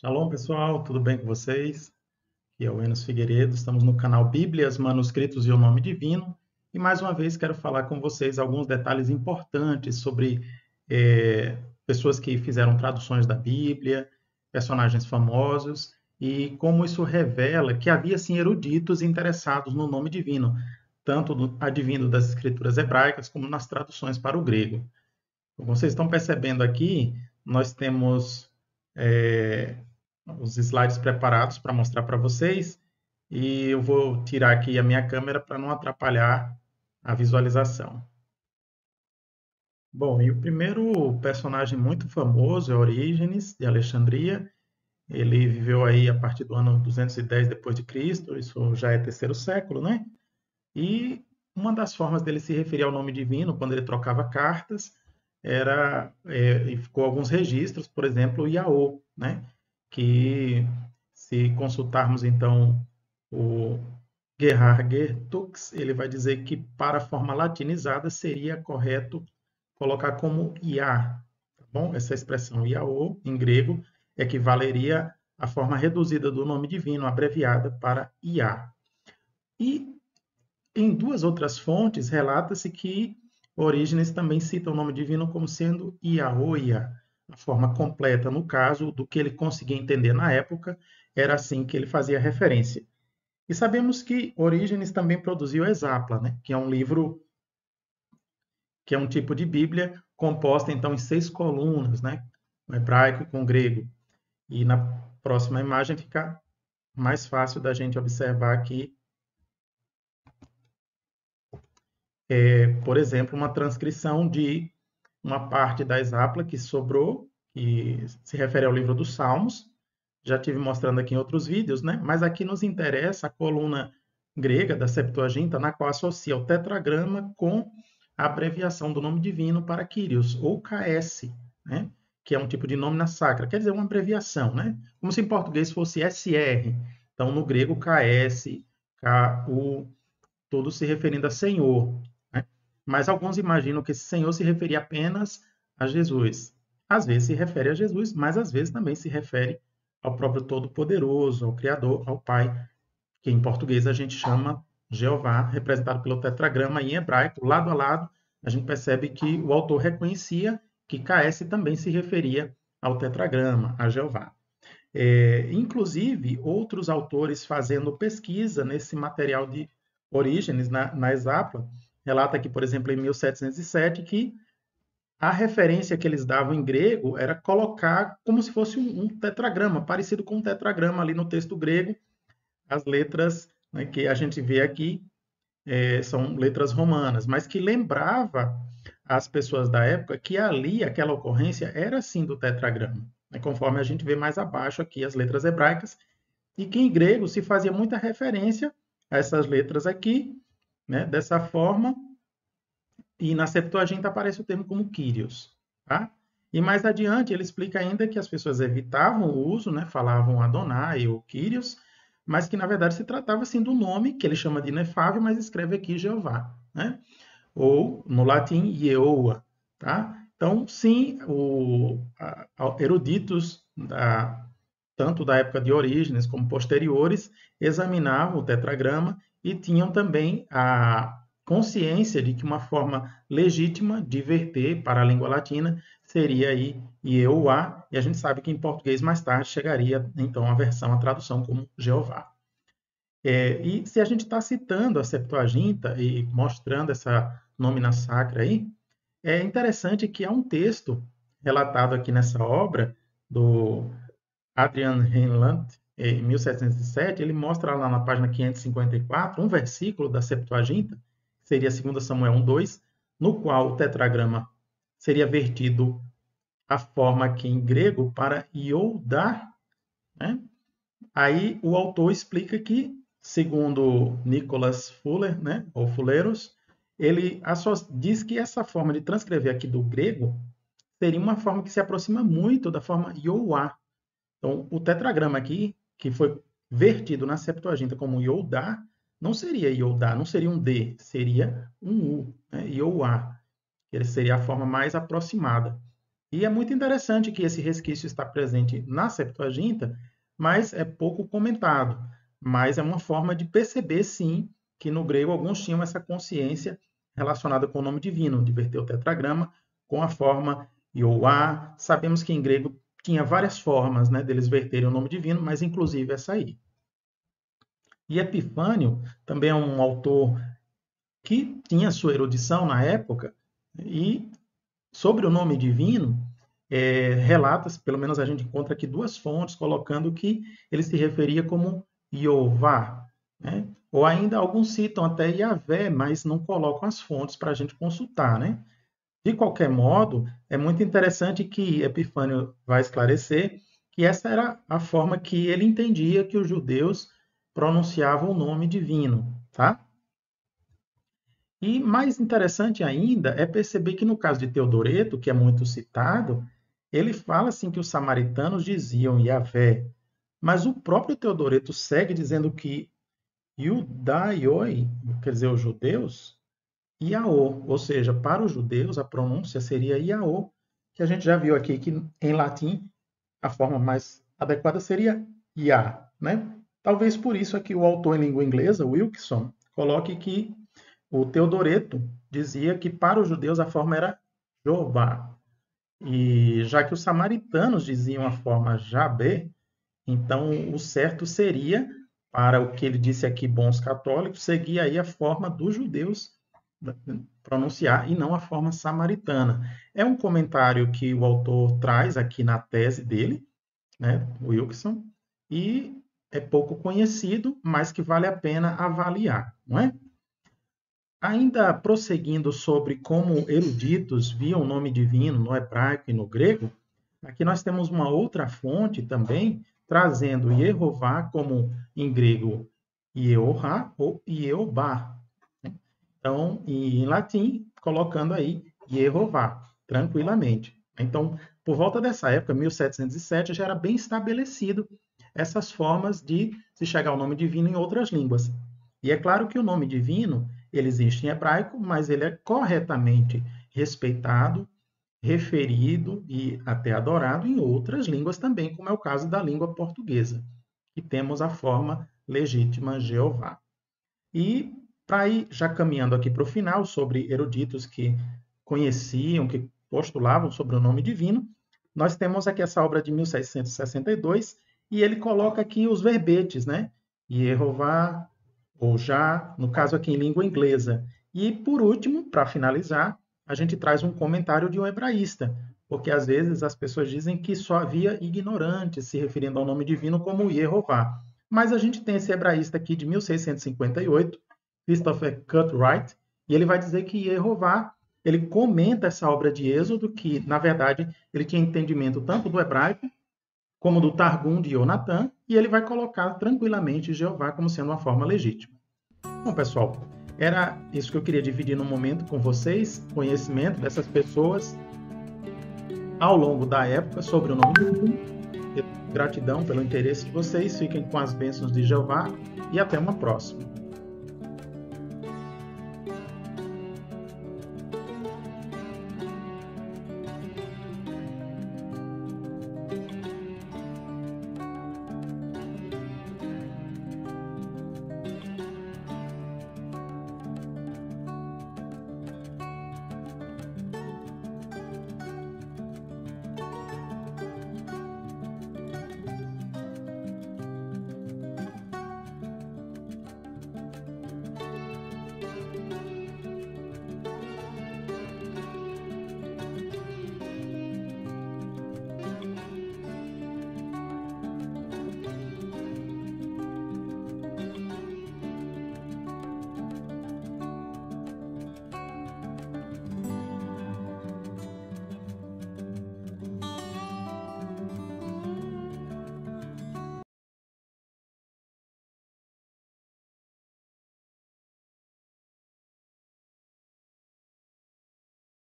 Shalom, pessoal, tudo bem com vocês? Aqui é o Enos Figueiredo, estamos no canal Bíblias, Manuscritos e o Nome Divino, e mais uma vez quero falar com vocês alguns detalhes importantes sobre pessoas que fizeram traduções da Bíblia, personagens famosos, e como isso revela que havia sim eruditos interessados no nome divino, tanto advindo das escrituras hebraicas como nas traduções para o grego. Como vocês estão percebendo aqui, nós temos é, os slides preparados para mostrar para vocês e eu vou tirar aqui a minha câmera para não atrapalhar a visualização. Bom, e o primeiro personagem muito famoso é Orígenes, de Alexandria. Ele viveu aí a partir do ano 210 depois de Cristo, isso já é terceiro século, né? E uma das formas dele se referir ao nome divino, quando ele trocava cartas, e ficou alguns registros, por exemplo, o Yaô, né? Que se consultarmos então o Gerhard Gertux, ele vai dizer que para a forma latinizada seria correto colocar como Iá, tá bom? Essa expressão Yaô, em grego, equivaleria à forma reduzida do nome divino, abreviada para Iá. E em duas outras fontes, relata-se que Orígenes também cita o nome divino como sendo Iaoia, a forma completa, no caso, do que ele conseguia entender na época, era assim que ele fazia referência. E sabemos que Orígenes também produziu Exapla, né, que é um livro, que é um tipo de Bíblia composta então em 6 colunas, né, com hebraico e com grego. E na próxima imagem fica mais fácil da gente observar aqui, por exemplo, uma transcrição de uma parte da Exapla que sobrou, que se refere ao livro dos Salmos. Já tive mostrando aqui em outros vídeos, né? Mas aqui nos interessa a coluna grega da Septuaginta, na qual associa o tetragrama com a abreviação do nome divino para Kyrios, ou KS, né? Que é um tipo de nome sacra, quer dizer, uma abreviação, né? Como se em português fosse SR. Então, no grego, KS, KU, tudo se referindo a Senhor, né? Mas alguns imaginam que esse Senhor se referia apenas a Jesus. Às vezes se refere a Jesus, mas às vezes também se refere ao próprio Todo-Poderoso, ao Criador, ao Pai, que em português a gente chama Jeová, representado pelo tetragrama em hebraico. Lado a lado, a gente percebe que o autor reconhecia que KS também se referia ao tetragrama, a Jeová. Inclusive, outros autores fazendo pesquisa nesse material de Orígenes, na Exapla, relata que, por exemplo, em 1707, que a referência que eles davam em grego era colocar como se fosse um tetragrama, parecido com um tetragrama ali no texto grego. As letras, né, que a gente vê aqui são letras romanas, mas que lembrava as pessoas da época que ali aquela ocorrência era sim do tetragrama, né, conforme a gente vê mais abaixo aqui as letras hebraicas, e que em grego se fazia muita referência a essas letras aqui, né, dessa forma, e na Septuaginta aparece o termo como Kyrios, tá? E mais adiante ele explica ainda que as pessoas evitavam o uso, né, falavam Adonai ou Kyrios, mas que na verdade se tratava assim do nome que ele chama de inefável, mas escreve aqui Jeová, né? Ou no latim Yehowa, tá? Então, sim, eruditos tanto da época de Orígenes como posteriores examinavam o tetragrama e tinham também a consciência de que uma forma legítima de verter para a língua latina seria aí Yehowa, e a gente sabe que em português mais tarde chegaria então a tradução como Jeová. E se a gente está citando a Septuaginta e mostrando essa nómina sacra aí, é interessante que há um texto relatado aqui nessa obra do Adrian Heinlein, em 1707, ele mostra lá na página 554 um versículo da Septuaginta, que seria 2 Samuel 1:2, no qual o tetragrama seria vertido a forma aqui em grego para Iodá, né? Aí o autor explica que, segundo Nicholas Fuller, né, ou Fuleros, ele diz que essa forma de transcrever aqui do grego seria uma forma que se aproxima muito da forma Yoá. Então, o tetragrama aqui, que foi vertido na Septuaginta como Yodá, não seria Yodá, não seria um D, seria um U, né, Yoá, que seria a forma mais aproximada. E é muito interessante que esse resquício está presente na Septuaginta, mas é pouco comentado. Mas é uma forma de perceber, sim, que no grego alguns tinham essa consciência relacionada com o nome divino, de verter o tetragrama com a forma Ioá. Sabemos que em grego tinha várias formas, né, deles verterem o nome divino, mas inclusive essa aí. E Epifânio também é um autor que tinha sua erudição na época, e sobre o nome divino, relata, pelo menos a gente encontra aqui duas fontes colocando que ele se referia como Jeová, né? Ou ainda alguns citam até Yahvé, mas não colocam as fontes para a gente consultar, né? De qualquer modo, é muito interessante que Epifânio vai esclarecer que essa era a forma que ele entendia que os judeus pronunciavam o nome divino, tá? E mais interessante ainda é perceber que no caso de Teodoreto, que é muito citado, ele fala assim que os samaritanos diziam Yahvé, mas o próprio Teodoreto segue dizendo que Judaioi, quer dizer, os judeus, Iaô, ou seja, para os judeus a pronúncia seria Iaô, que a gente já viu aqui que em latim a forma mais adequada seria Iá, né? Talvez por isso aqui o autor em língua inglesa, Wilkinson, coloque que o Teodoreto dizia que para os judeus a forma era Jová. E já que os samaritanos diziam a forma Jabé, então o certo seria, para o que ele disse aqui, bons católicos, seguir aí a forma dos judeus pronunciar e não a forma samaritana. É um comentário que o autor traz aqui na tese dele, né, Wilkinson, e é pouco conhecido, mas que vale a pena avaliar, não é? Ainda prosseguindo sobre como eruditos viam o nome divino no hebraico e no grego, aqui nós temos uma outra fonte também, trazendo Jeová como em grego Jehová ou Jeová. Então, em latim, colocando aí Jeová, tranquilamente. Então, por volta dessa época, 1707, já era bem estabelecido essas formas de se chegar ao nome divino em outras línguas. E é claro que o nome divino, ele existe em hebraico, mas ele é corretamente respeitado, referido e até adorado em outras línguas também, como é o caso da língua portuguesa, que temos a forma legítima Jeová. E para ir já caminhando aqui para o final, sobre eruditos que conheciam, que postulavam sobre o nome divino, nós temos aqui essa obra de 1662, e ele coloca aqui os verbetes, né? Jeová, ou já, no caso aqui em língua inglesa. E, por último, para finalizar, a gente traz um comentário de um hebraísta, porque às vezes as pessoas dizem que só havia ignorantes se referindo ao nome divino como Jeová. Mas a gente tem esse hebraísta aqui de 1658, Christopher Cutright, e ele vai dizer que Jeová, ele comenta essa obra de Êxodo, que, na verdade, ele tinha entendimento tanto do hebraico como do Targum de Yonatan, e ele vai colocar tranquilamente Jeová como sendo uma forma legítima. Bom, pessoal, era isso que eu queria dividir no momento com vocês, conhecimento dessas pessoas ao longo da época sobre o nome do mundo. Gratidão pelo interesse de vocês, fiquem com as bênçãos de Jeová e até uma próxima.